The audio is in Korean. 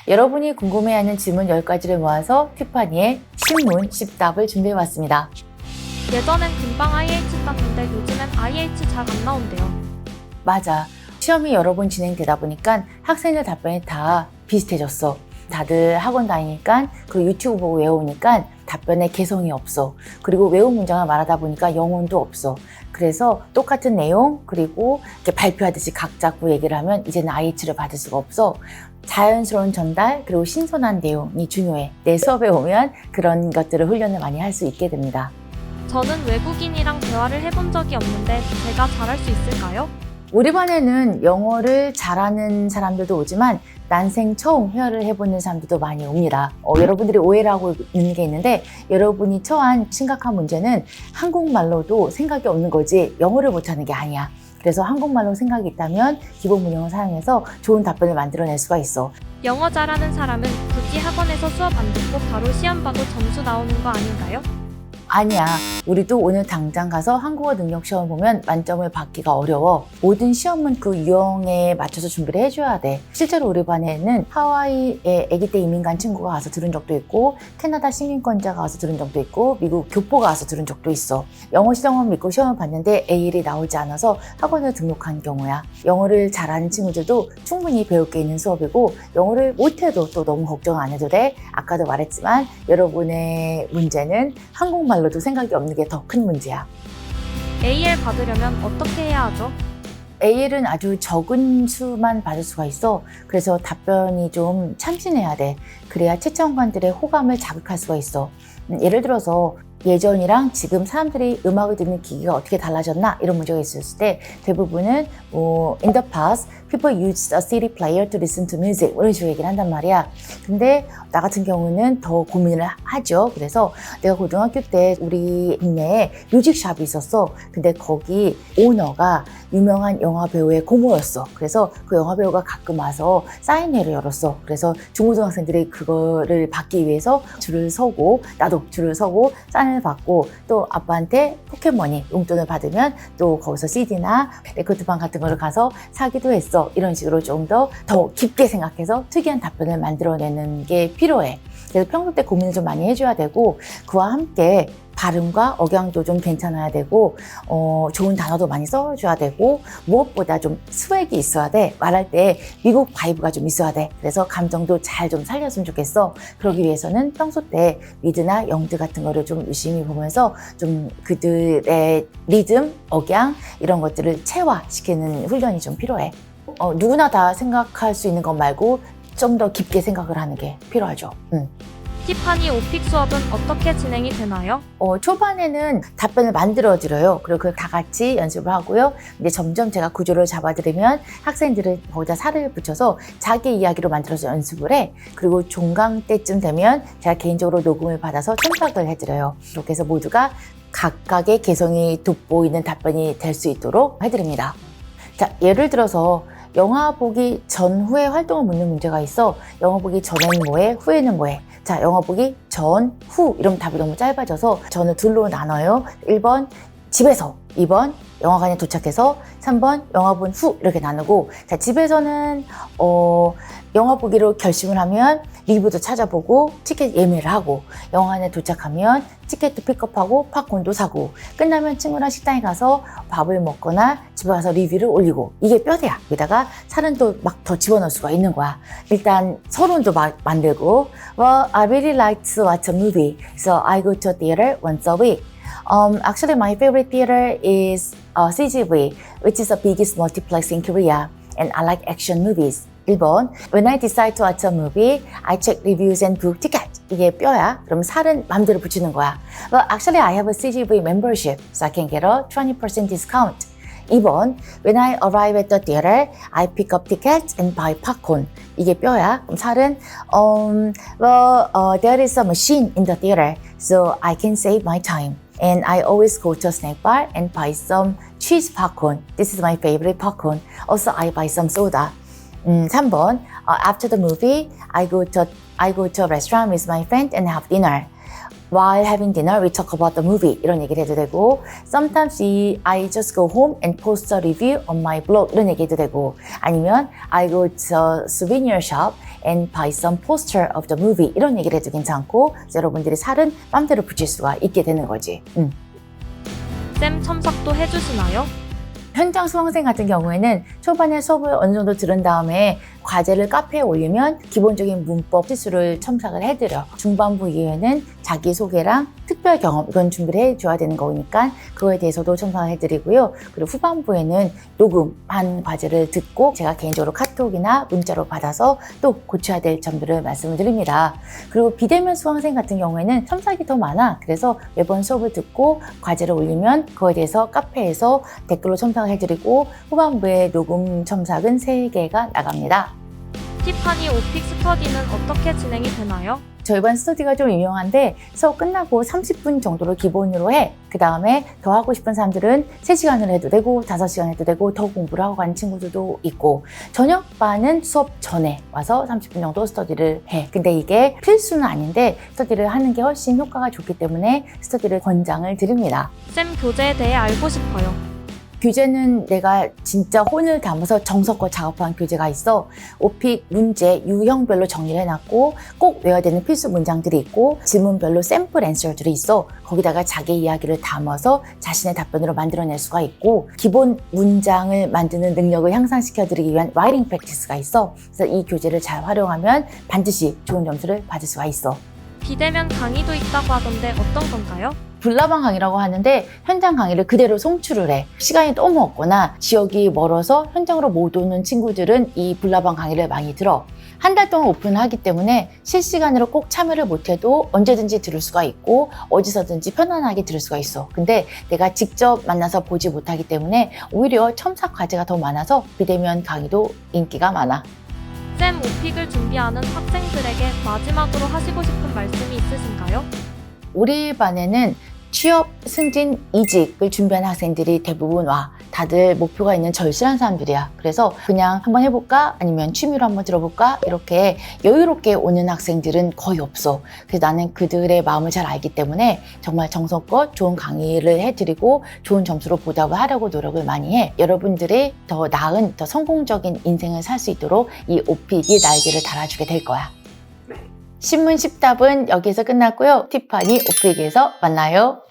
여러분이 궁금해하는 질문 10가지를 모아서 티파니의 신문 10답을 준비해봤습니다. 예전엔 금방 IH 땄는데 요즘엔 IH 잘 안 나온대요. 맞아. 시험이 여러 번 진행되다 보니까 학생들 답변이 다 비슷해졌어. 다들 학원 다니니까 그 유튜브 보고 외우니까 답변에 개성이 없어. 그리고 외운 문장을 말하다 보니까 영혼도 없어. 그래서 똑같은 내용 그리고 이렇게 발표하듯이 각 잡고 얘기를 하면 이제는 IH를 받을 수가 없어. 자연스러운 전달 그리고 신선한 내용이 중요해. 내 수업에 오면 그런 것들을 훈련을 많이 할 수 있게 됩니다. 저는 외국인이랑 대화를 해본 적이 없는데 제가 잘할 수 있을까요? 우리 반에는 영어를 잘하는 사람들도 오지만 난생 처음 회화를 해보는 사람들도 많이 옵니다. 여러분들이 오해를 하고 있는 게 있는데 여러분이 처한 심각한 문제는 한국말로도 생각이 없는 거지 영어를 못하는 게 아니야. 그래서 한국말로 생각이 있다면 기본 문형을 사용해서 좋은 답변을 만들어낼 수가 있어. 영어 잘하는 사람은 굳이 학원에서 수업 안 듣고 바로 시험 봐도 점수 나오는 거 아닌가요? 아니야. 우리도 오늘 당장 가서 한국어 능력 시험을 보면 만점을 받기가 어려워. 모든 시험은 그 유형에 맞춰서 준비를 해줘야 돼. 실제로 우리 반에는 하와이에 아기 때 이민 간 친구가 와서 들은 적도 있고 캐나다 시민권자가 와서 들은 적도 있고 미국 교포가 와서 들은 적도 있어. 영어 시험을 믿고 시험을 봤는데 A일이 나오지 않아서 학원을 등록한 경우야. 영어를 잘하는 친구들도 충분히 배울 게 있는 수업이고 영어를 못해도 또 너무 걱정 안 해도 돼. 아까도 말했지만 여러분의 문제는 한국말로도 생각이 없는 게 더 큰 문제야. AL 받으려면 어떻게 해야 하죠? AL은 아주 적은 수만 받을 수가 있어. 그래서 답변이 좀 참신해야 돼. 그래야 채점관들의 호감을 자극할 수가 있어. 예를 들어서 예전이랑 지금 사람들이 음악을 듣는 기기가 어떻게 달라졌나 이런 문제가 있었을 때 대부분은 in the past people used a CD player to listen to music 이런 식으로 얘기를 한단 말이야. 근데 나 같은 경우는 더 고민을 하죠. 그래서 내가 고등학교 때 우리 동네에 뮤직샵이 있었어. 근데 거기 오너가 유명한 영화 배우의 고모였어. 그래서 그 영화 배우가 가끔 와서 사인회를 열었어. 그래서 중고등학생들이 그거를 받기 위해서 줄을 서고 나도 줄을 서고 사인을 받고 또 아빠한테 포켓머니 용돈을 받으면 또 거기서 CD나 레코드방 같은 거를 가서 사기도 했어. 이런 식으로 좀 더 깊게 생각해서 특이한 답변을 만들어내는 게 필요해. 그래서 평소 때 고민을 좀 많이 해줘야 되고 그와 함께 발음과 억양도 좀 괜찮아야 되고 좋은 단어도 많이 써줘야 되고 무엇보다 좀 스웩이 있어야 돼. 말할 때 미국 바이브가 좀 있어야 돼. 그래서 감정도 잘 좀 살렸으면 좋겠어. 그러기 위해서는 평소 때 미드나 영드 같은 거를 좀 유심히 보면서 좀 그들의 리듬, 억양 이런 것들을 체화시키는 훈련이 좀 필요해. 누구나 다 생각할 수 있는 것 말고 좀 더 깊게 생각을 하는 게 필요하죠. 티파니 오픽 수업은 어떻게 진행이 되나요? 초반에는 답변을 만들어드려요. 그리고 그걸 다 같이 연습을 하고요. 근데 점점 제가 구조를 잡아드리면 학생들은 거기다 살을 붙여서 자기 이야기로 만들어서 연습을 해. 그리고 종강 때쯤 되면 제가 개인적으로 녹음을 받아서 첨삭을 해드려요. 그렇게 해서 모두가 각각의 개성이 돋보이는 답변이 될 수 있도록 해드립니다. 자, 예를 들어서 영화 보기 전후의 활동을 묻는 문제가 있어. 영화 보기 전에는 뭐해? 후에는 뭐해? 자, 영화 보기 전, 후 이러면 답이 너무 짧아져서 저는 둘로 나눠요. 1번 집에서, 2번 영화관에 도착해서, 3번 영화 본 후 이렇게 나누고 자, 집에서는 영화 보기로 결심을 하면 리뷰도 찾아보고 티켓 예매를 하고 영화관에 도착하면 티켓도 픽업하고 팝콘도 사고 끝나면 친구랑 식당에 가서 밥을 먹거나 집에 가서 리뷰를 올리고 이게 뼈대야. 여기다가 살은 또 막 더 집어넣을 수가 있는 거야. 일단 서론도 만들고 Well, I really like to watch a movie, so I go to a theater once a week. Actually, my favorite theater is CGV, which is the biggest multiplex in Korea, and I like action movies. 1번, when I decide to watch a movie, I check reviews and book tickets. 이게 뼈야. 그럼 살은 마음대로 붙이는 거야. Well, actually, I have a CGV membership, so I can get a 20% discount. 2번, when I arrive at the theater, I pick up tickets and buy popcorn. 이게 뼈야. 그럼 살은 there is a machine in the theater, so I can save my time. And I always go to a snack bar and buy some cheese popcorn. This is my favorite popcorn. Also, I buy some soda. 3번, after the movie, I go to a restaurant with my friend and have dinner. While having dinner, we talk about the movie. 이런 얘기를 해도 되고 Sometimes I just go home and post a review on my blog. 이런 얘기 해도 되고 아니면 I go to a souvenir shop and buy some poster of the movie 이런 얘기를 해도 괜찮고 그래서 여러분들이 살은 맘대로 붙일 수가 있게 되는 거지. 쌤 첨삭도 해주시나요? 현장 수강생 같은 경우에는 초반에 수업을 어느 정도 들은 다음에 과제를 카페에 올리면 기본적인 문법 실수를 첨삭을 해드려. 중반부 이후에는 자기소개랑 특별 경험 이건 준비를 해줘야 되는 거니까 그거에 대해서도 첨삭을 해드리고요. 그리고 후반부에는 녹음한 과제를 듣고 제가 개인적으로 카톡이나 문자로 받아서 또 고쳐야 될 점들을 말씀을 드립니다. 그리고 비대면 수강생 같은 경우에는 첨삭이 더 많아. 그래서 매번 수업을 듣고 과제를 올리면 그거에 대해서 카페에서 댓글로 첨삭을 해드리고 후반부에 녹음 첨삭은 3개가 나갑니다. 티파니 오픽 스터디는 어떻게 진행이 되나요? 저희 반 스터디가 좀 유명한데 수업 끝나고 30분 정도를 기본으로 해. 그 다음에 더 하고 싶은 사람들은 3시간을 해도 되고 5시간 해도 되고 더 공부를 하고 가는 친구들도 있고 저녁반은 수업 전에 와서 30분 정도 스터디를 해. 근데 이게 필수는 아닌데 스터디를 하는 게 훨씬 효과가 좋기 때문에 스터디를 권장을 드립니다. 쌤 교재에 대해 알고 싶어요. 교재는 내가 진짜 혼을 담아서 정성껏 작업한 교재가 있어. 오픽 문제 유형별로 정리를 해놨고 꼭 외워야 되는 필수 문장들이 있고 질문별로 샘플 앤서들이 있어. 거기다가 자기 이야기를 담아서 자신의 답변으로 만들어낼 수가 있고 기본 문장을 만드는 능력을 향상시켜드리기 위한 라이팅 프랙티스가 있어. 그래서 이 교재를 잘 활용하면 반드시 좋은 점수를 받을 수가 있어. 비대면 강의도 있다고 하던데 어떤 건가요? 불나방 강의라고 하는데 현장 강의를 그대로 송출을 해. 시간이 너무 없거나 지역이 멀어서 현장으로 못 오는 친구들은 이 불나방 강의를 많이 들어. 한 달 동안 오픈하기 때문에 실시간으로 꼭 참여를 못해도 언제든지 들을 수가 있고 어디서든지 편안하게 들을 수가 있어. 근데 내가 직접 만나서 보지 못하기 때문에 오히려 첨삭 과제가 더 많아서 비대면 강의도 인기가 많아. 쌤 오픽을 준비하는 학생들에게 마지막으로 하시고 싶은 말씀이 있으신가요? 우리 반에는 취업, 승진, 이직을 준비하는 학생들이 대부분 와. 다들 목표가 있는 절실한 사람들이야. 그래서 그냥 한번 해볼까? 아니면 취미로 한번 들어볼까? 이렇게 여유롭게 오는 학생들은 거의 없어. 그래서 나는 그들의 마음을 잘 알기 때문에 정말 정성껏 좋은 강의를 해드리고 좋은 점수로 보답을 하려고 노력을 많이 해. 여러분들이 더 나은, 더 성공적인 인생을 살 수 있도록 이 오픽이 날개를 달아주게 될 거야. 신문 10답은 여기서 끝났고요. 티파니 오픽에서 만나요.